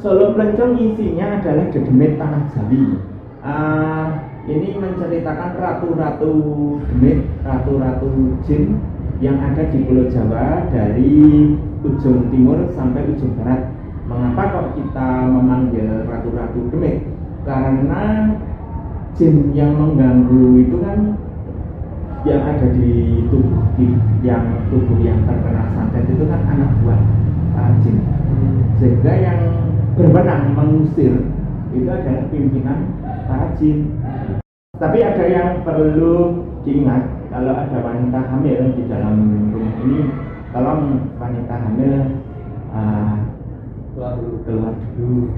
Solo Pelencong isinya adalah dedemit tanah Jawi. Ini menceritakan ratu-ratu demit, ratu-ratu jin yang ada di Pulau Jawa dari ujung timur sampai ujung barat. Mengapa kok kita memanggil ratu-ratu demit? Karena jin yang mengganggu itu kan yang ada di tubuh yang terkena santet itu kan anak buah jin. Sehingga yang berwenang mengusir itu adalah pimpinan para jin. Tapi ada yang perlu diingat, kalau ada wanita hamil di dalam rumah ini, tolong wanita hamil keluar dulu.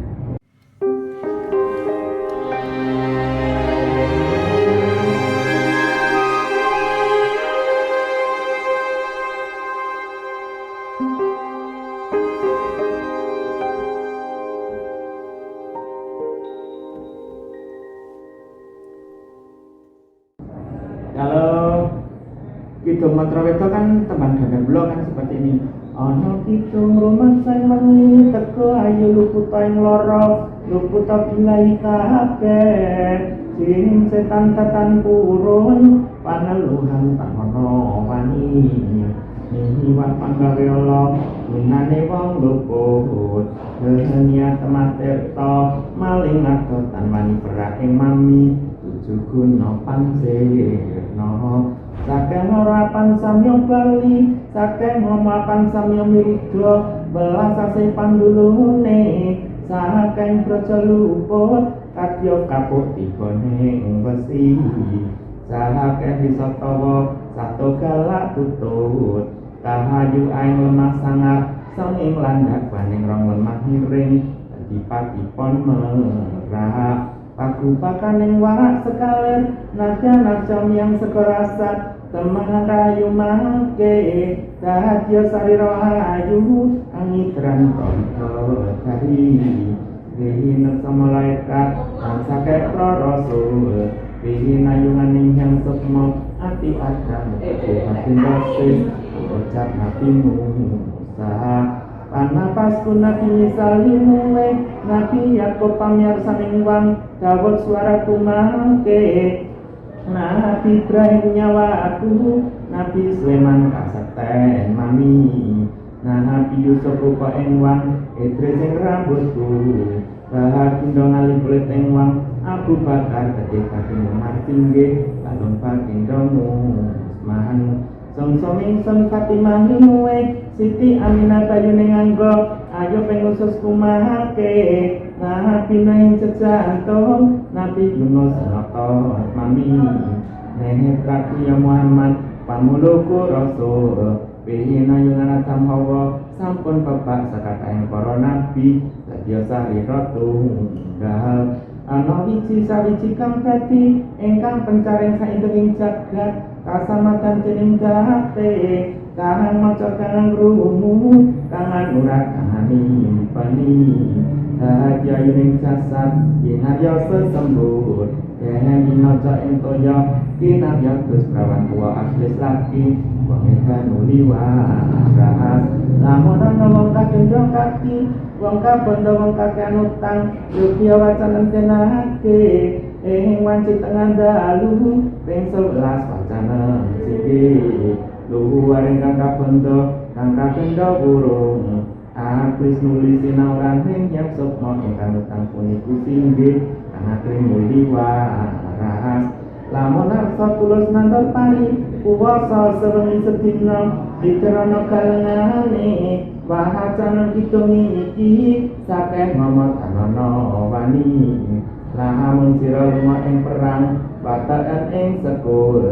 Kalau kidung mantra itu kan tembang dagan blok kan seperti ini. Ana kidung rumah sang mengi teko ayu luputa ing lara luputa bilai kabeh sing setan tatan purun paneluhan tak ono wani niwat panggawe Allah gunane wong luput kehenia tematirta maling adotan wani perak ing mami Juguno pansirno saking orapan samyo bali saking omapan samyo mirudo belasase pandulune saking praja luput kadya kapuk tibane ing besi saking wisatawa sato galak tutut kahayu aing lemah sangat sanging landhak baning rong lemah miring dadi patipon merah Aku pakaning warak sekalir naja-naja yang sekerasat teman kayu mangke dahadya sarira ayu angitran ronto kari Wihina sama malaikat sangsake prarasul Wihina yunganing yang sukmo ati adam Tuhan dosis ucap Nabi Musa Panapasku Nabi Misalimuwe Nabi Yakub pamyar saning wang Dawud suara kumangke Nabi Ibrahim nyawa aku Nabi Sulaiman kaseten mami Nabi Yusuf rupa ing wang Idris ing rambutku Bahagindo ngali kulit ing wang Abu Bakar ketika Umar tinggi Kalung bagindo musman Song-songing song Fatimah hinuwe Siti Aminah bayu nganggo ayo pengusus kumahake Nabi naing cejantung Nabi Yunus noto mami Nehetraku ya Muhammad pamuluku Rasul Wihina yungan atam hawa sampun pepak sakataing para nabi Dadya sari rotu dahal ana wiji sawiji kang dadi ingkang pencaring saindenging jagat kasamatan dening date kangen maca kangen rumu kangen urat kangen impani dahya ing jasad inarya sesembur kene minaca ing toya kinarya terus prawan tua aslis laki wanita nuliwaras lamun ana wong kadendong kaki wong kabondo wong kakean utang rupiah wacan tenahake wanci tengah dalu ping 11 wacana siki luhur ingkang kabondo kang kapendho burung Apris nulis sinauran yang sukma ingkang utang puniku singgih kang akring muli waras lamun arsa tulus nandor pari puwasa sewengi sedina dicerana kalengane wahacana kitungi iki sakeh momot anono wani lamun sira lunga ing perang batakan ing sekul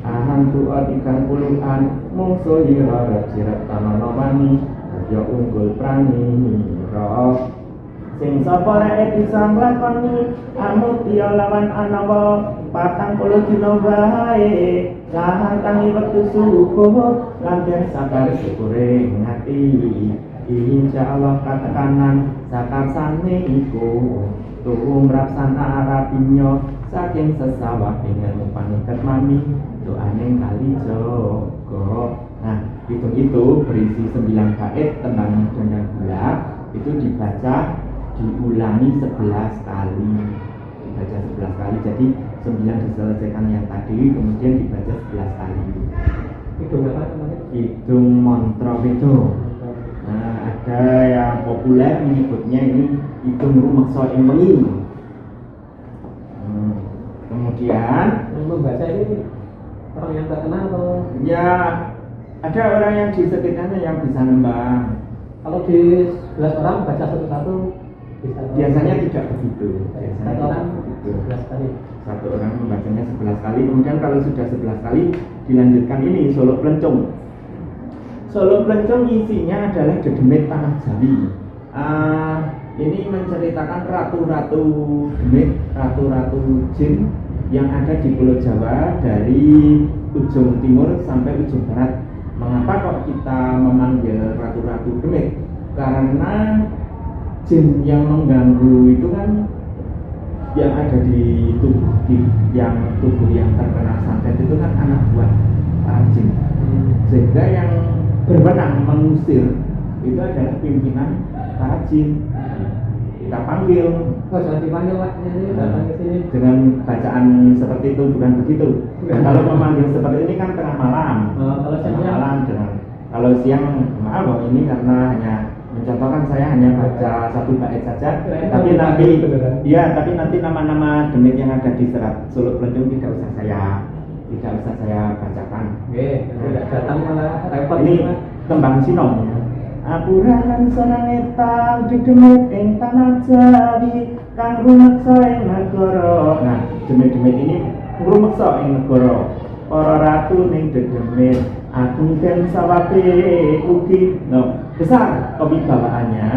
ahan tuwa ikan puluhan mungsuh ira sirat tanono wani aja unggul prani roh sing sapa rek bisa nglakoni amutya lawan anawa 40 dina wae lahan tangi wektu subuh lan den sabar syukure ngati insyaallah katekanan sakarsane iku tumrap sana arabinyo saking sesawah dengan paniket mami doaning kali jogo. Nah, itu berisi 9 bait tentang dendang gula itu dibaca diulangi 11 kali, dibaca 11 kali. Jadi 9 diselesaikan yang tadi, kemudian dibaca 11 kali. Hidung apa namanya? Hidung Montrovedo. Nah, ada yang populer menyebutnya ini hidung rumeksa ing wengi. Kemudian yang membaca ini orang yang terkenal atau? Ya, ada orang yang di sekitarnya yang bisa nembang. Kalau di 11 orang baca satu-satu bisa. Biasanya tidak begitu. Satu orang 11 kali. Satu orang membacanya 11 kali. Kemudian kalau sudah 11 kali dilanjutkan ini solo pelencong. Solo pelencong isinya adalah dedemit tanah Jawi. Ini menceritakan ratu-ratu demit, ratu-ratu jin yang ada di Pulau Jawa dari ujung timur sampai ujung barat. Mengapa kok kita memanggil ratu-ratu demit? Karena jin yang mengganggu itu kan yang ada di tubuh yang terkena santet itu kan anak buah para jin. Sehingga yang berwenang mengusir itu adalah pimpinan para jin. Kita panggil. Oh, jangan dipanggil Pak, ini datang ke sini. Dengan bacaan seperti itu bukan begitu. Kalau memanggil seperti ini kan tengah malam. Kalau tengah malam kalau siang maaf loh, ini karena hanya mencontohkan, saya hanya baca satu bait saja. Tapi nanti nama-nama demit yang ada di serat Solo Pelencong tidak usah saya bacakan. Tidak datang malah repot. Ini tembang Sinong. Apuralan sareng etang dedemit ing tanah Jawi kang rumeksa ing negara. Nah, demit-demit ini rumeksa ing negara. Para ratu ning dedemit agung den sawabe ugi. Besar kewibawaannya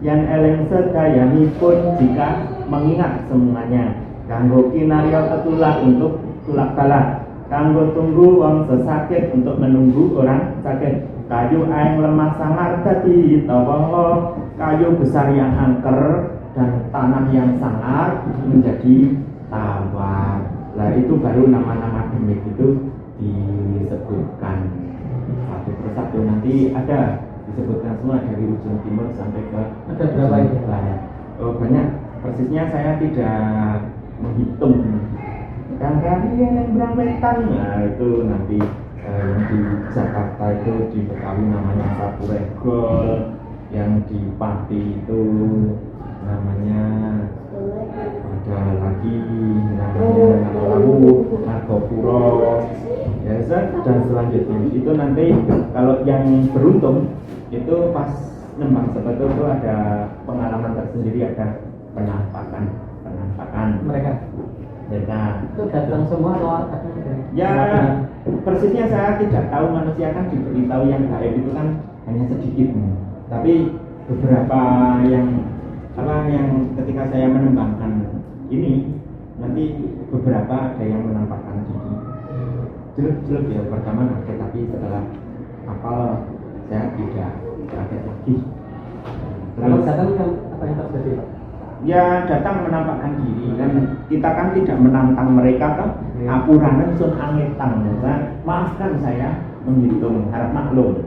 yang eleng sedayanipun jika mengingat semuanya. Kanggo kinarya tetulak untuk tulak balak. Kanggo tunggu wong sesakit untuk menunggu orang sakit. Kayu aeng lemah sangar dadi tawa, kayu besar yang angker dan tanah yang sangar menjadi tawar. Nah, itu baru nama-nama demit itu disebutkan satu persatu. Nanti ada disebutkan semua dari ujung timur sampai ke ada berapa ini? Banyak, persisnya saya tidak menghitung. Kali yang berampetan, nah itu nanti yang di Jakarta itu di Betawi namanya Sapu Regol, yang di Pati itu namanya ada lagi namanya Nagolawu, Nagopuro, ya, dan selanjutnya itu nanti kalau yang beruntung itu pas nembang seperti itu ada pengalaman tersendiri, ada penampakan mereka itu datang semua atau ya persisnya saya tidak tahu. Manusia kan diberitahu yang gaib itu kan hanya sedikit, tapi beberapa yang ketika saya menembangkan ini nanti beberapa ada yang menampakkan diri jelek ya pertama kaget, tapi setelah hafal saya tidak kaget lagi. Kalau datang apa yang terjadi Pak? Ya datang menampakkan diri kan, kita kan tidak menantang mereka kan. Apuranen sun angetang, maafkan saya menghitung, harap maklum.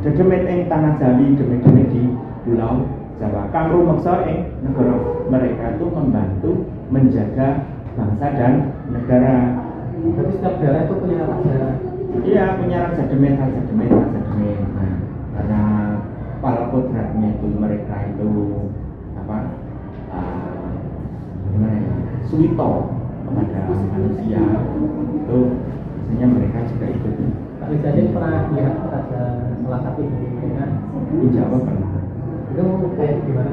Dedemit ing tanah Jawi, demit-demit di Pulau Jawa kang rumeksa ing negara. Mereka itu membantu menjaga bangsa dan negara. Berarti setiap daerah itu punya raja. Iya, punya raja demit. Nah, karena para kodratnya itu mereka itu suwito kepada manusia, itu biasanya mereka juga ikut. Pak Rizal pernah lihat ada salah satu dari mereka? Insya Allah pernah. Itu kayak gimana?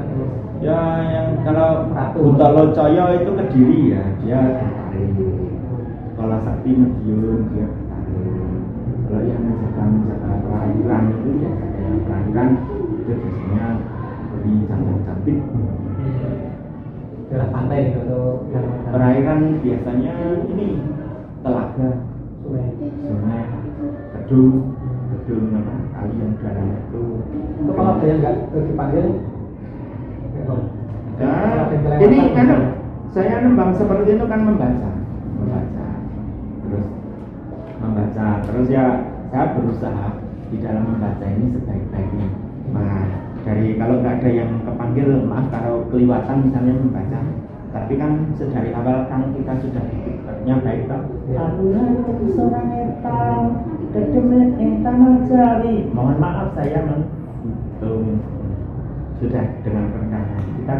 Ya yang kalau Buntolo Coyo itu Kediri ya, dia bertaring. Kalau Sakti Madiun dia bertaring. Kalau yang menjaga perairan itu ya kayak perairan itu biasanya lebih cantik. Daerah pantai gitu atau perairan biasanya ini telaga, sungai, gedung apa kali yang dalam itu. Kalau ada yang nggak dipanggil, ini kan saya nembang seperti itu kan membaca, terus ya saya berusaha di dalam membaca ini sebaik-baiknya. Nah, dari kalau nggak ada yang kepanggil, maaf kalau keliwatan misalnya membaca, tapi kan sedari awal kan kita sudah dipikirnya baik kan. Alunan seorang etam kedemet yang tamal jari. Mohon maaf saya menghitung sudah dengan kerendahan kita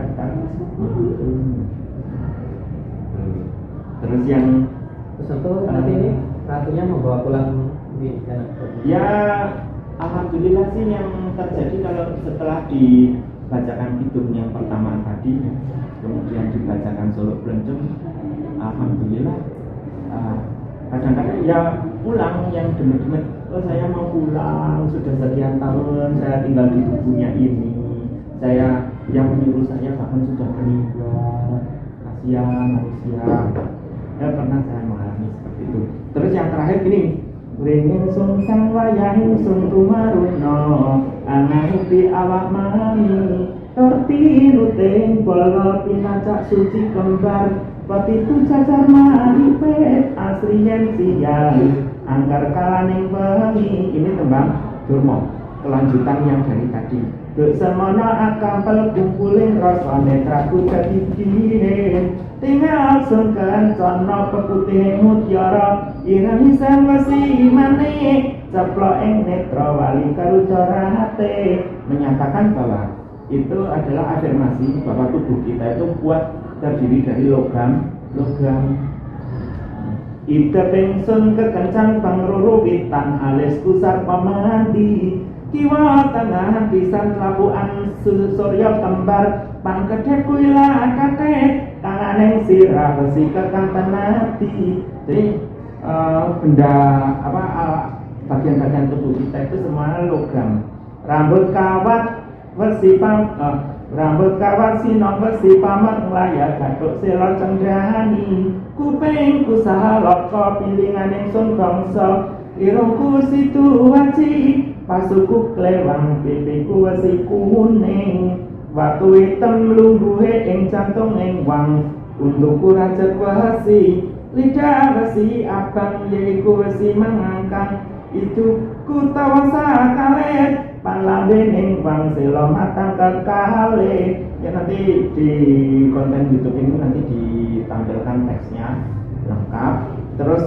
terus yang Tentu nanti ini ratunya membawa pulang ini kan? Ya, alhamdulillah sih yang terjadi kalau setelah dibacakan kidung yang pertama tadi, kemudian dibacakan Solo Blencong, alhamdulillah kadang-kadang ya pulang yang demet-demet, oh saya mau pulang, sudah sekian tahun saya tinggal di tubuhnya ini, saya yang menyuruh saya bahkan sudah meninggal, kasihan manusia. Ya pernah saya mengalami seperti itu. Terus yang terakhir gini, ringin sung sang wayang sung tumaruno anahupi awak mami torti ruting bolo pinacak suci kembar papitu cacar maripet asri yen siang angkar kalaning bengi. Ini tembang Durmo, kelanjutan yang dari tadi. Duk semono akampel kumpulin rasane traku dadi dine tinggal sungkan cono peputih mutiara irani sang wesi manik ceplok ing netra wali karucara hati. Menyatakan bahwa itu adalah afirmasi bahwa tubuh kita itu kuat, terdiri dari logam. Ida pengsun kekencang pangruru witan alis kusar pamadi kiwa tengah pisan labuan surya kembar pangkedhe kuila kate tanganeng sirah besi kekang tenati. Jadi benda bagian-bagian tubuh kita itu semua logam. Rambut kawat sinong besi pamer layar gathuk sela cendhani kuping kusahalaka pilinganing sun bangsa irungku situ waci pasuku klewang pipiku wesi kuning watu hitam lungguhe ing jantung ing wang untukku rajat wesi lidah wesi abang yaiku wesi mangangkang itu ku tawasa kalet panlambe ning wang selo matang kekale. Ya nanti di konten YouTube ini nanti ditampilkan teksnya lengkap. Terus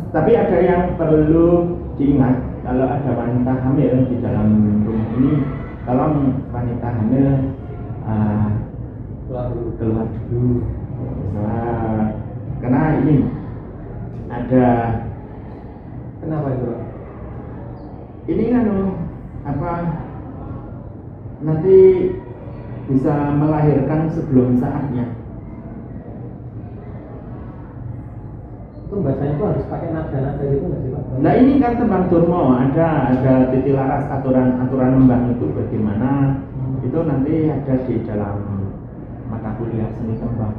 tapi ada yang perlu diingat, kalau ada wanita hamil di dalam rumah ini, tolong wanita hamil keluar dulu. Karena ini ada Kenapa itu? ini kan nanti bisa melahirkan sebelum saatnya. Itu bacanya itu harus pakai nada-nada gitu nggak sih Pak? Nah ini kan tembang Durmo, ada titik laras aturan nembang itu bagaimana, itu nanti ada di dalam mata kuliah seni tembang,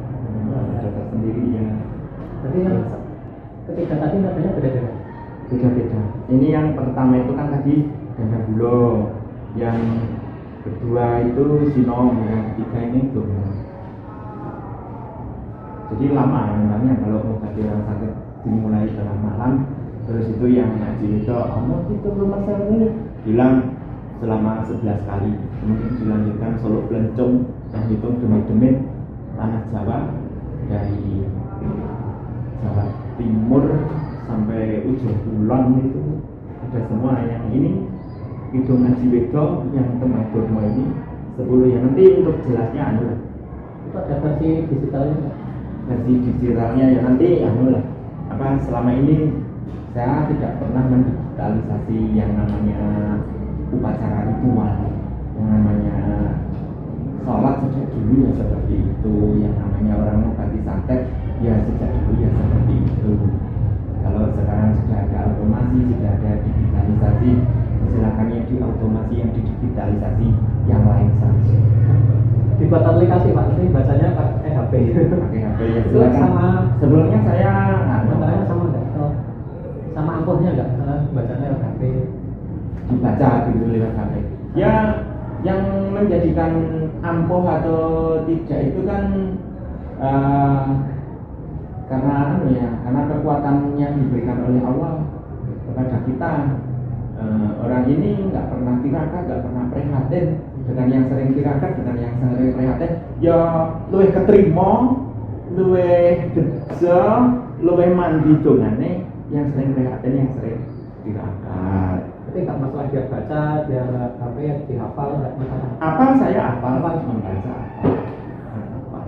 ada tersendiri ya. Berarti yang ketiga tadi nadanya beda-beda? Beda-beda. Ini yang pertama itu kan tadi ganda bulo, yang kedua itu sinom, yang ketiga ini Durmo. Jadi lama memangnya kalau mau tadi orang sakit dimulai tengah malam, terus itu yang ngaji itu gitu rumah saya ini bilang selama 11 kali, kemudian dilanjutkan Solo Blencong yang hitung demit-demit tanah Jawa dari Jawa Timur sampai ujung kulon itu ada semua. Yang ini hitung ngaji wedo yang tembang Durmo ini 10 ya. Nanti untuk jelasnya Itu ada versi digitalnya Pak? Versi digitalnya ya nanti selama ini saya tidak pernah mendigitalisasi yang namanya upacara ritual, yang namanya sholat sejak dulu ya seperti itu, yang namanya orang mengobati santet ya sejak dulu ya seperti itu. Kalau sekarang sudah ada automasi, sudah ada digitalisasi, silakan yang diautomasi, yang didigitalisasi yang lain saja. Dibuat aplikasi Pak, ini bacanya pakai HP. Pakai HP ya silakan. Sama sebelumnya saya materialnya sama enggak? Sama ampuhnya enggak? Bacanya lewat HP. Dibaca dulu lewat HP. Ya, yang menjadikan ampuh atau tidak itu kan karena kekuatan yang diberikan oleh Allah kepada kita. Orang ini nggak pernah tirakah, nggak pernah prihatin dengan yang sering tirakat, dengan yang sering prihatin, ya luwih ketrima, luwih gede, luwih mandi dongane yang sering prihatin, yang sering tirakat. Tapi nggak masalah dia baca, dia apa ya dihafal, nggak masalah. Apa saya hafal, membaca apa.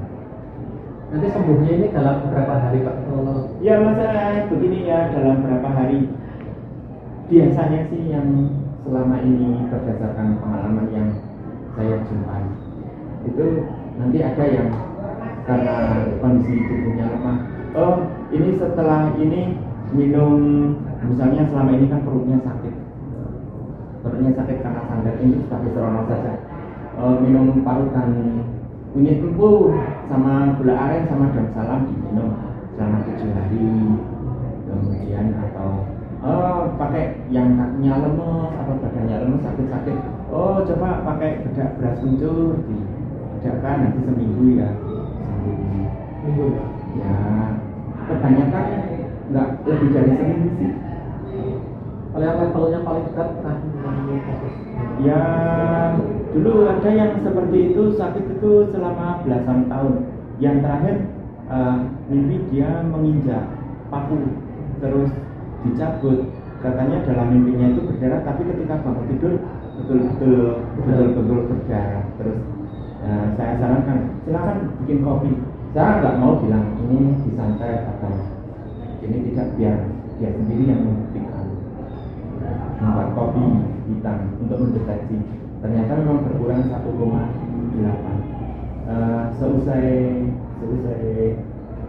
Nanti sembuhnya ini dalam berapa hari Pak? Ya masalah begini ya, dalam berapa hari. Biasanya sih yang selama ini berdasarkan pengalaman yang saya jumpai itu nanti ada yang karena kondisi tubuhnya lemah, oh ini setelah ini minum, misalnya selama ini kan perutnya sakit karena santet, ini sebagai serono saja, minum parutan kunyit empu sama gula aren sama daun salam diminum selama 7 hari, kemudian atau pakai yang kakinya lemes atau badannya lemes sakit-sakit, oh coba pakai bedak beras kencur, bedakkan nanti seminggu ya, Minggu ya kebanyakan nggak lebih dari seminggu sih. Kalau yang levelnya paling berat Ya dulu ada yang seperti itu, sakit itu selama belasan tahun. Yang terakhir mimpi dia menginjak paku terus dicabut, katanya dalam mimpinya itu berdarah, tapi ketika bangun tidur betul-betul berdarah. Terus saya sarankan silakan bikin kopi. Saya nggak mau bilang ini disantet atau ini tidak, biar dia sendiri yang membuktikan. Membuat kopi hitam untuk mendeteksi, ternyata memang berkurang 1,8. Seusai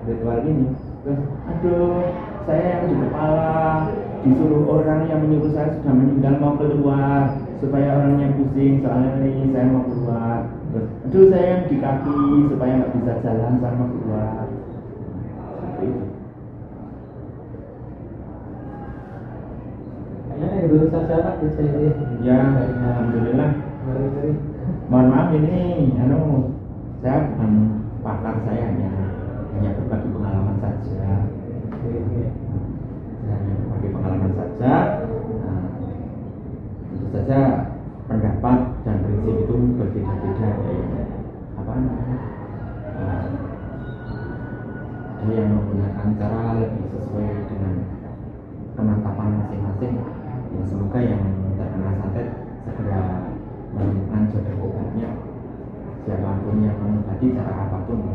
ritual ini, terus aduh saya yang di kepala disuruh orang yang menyuruh saya sudah meninggal mau keluar supaya orangnya pusing, soalnya ini saya mau keluar. Terus aduh saya yang di kaki supaya nggak bisa jalan, saya mau keluar. Seperti itu. kayaknya dulu saja Pak di sini. Ya, alhamdulillah. Mohon maaf ini, saya bukan pakar, saya hanya berbagi pengalaman saja. Saya hanya berbagi pengalaman saja. Nah, tentu saja pendapat dan prinsip itu berbeda-beda. Apa namanya? Ada yang menggunakan cara lebih sesuai dengan kemantapan masing-masing. Ya, semoga yang terkena santet segera menemukan jodoh obatnya, siapapun yang mengobati cara apapun,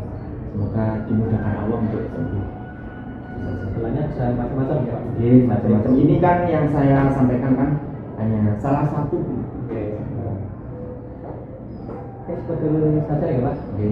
semoga dimudahkan Allah untuk sembuh. Setelahnya bisa macam-macam ya Pak. Macam-macam. Ini kan yang saya sampaikan kan hanya salah satu. Oke, seperti itu saja ya Pak. Oke.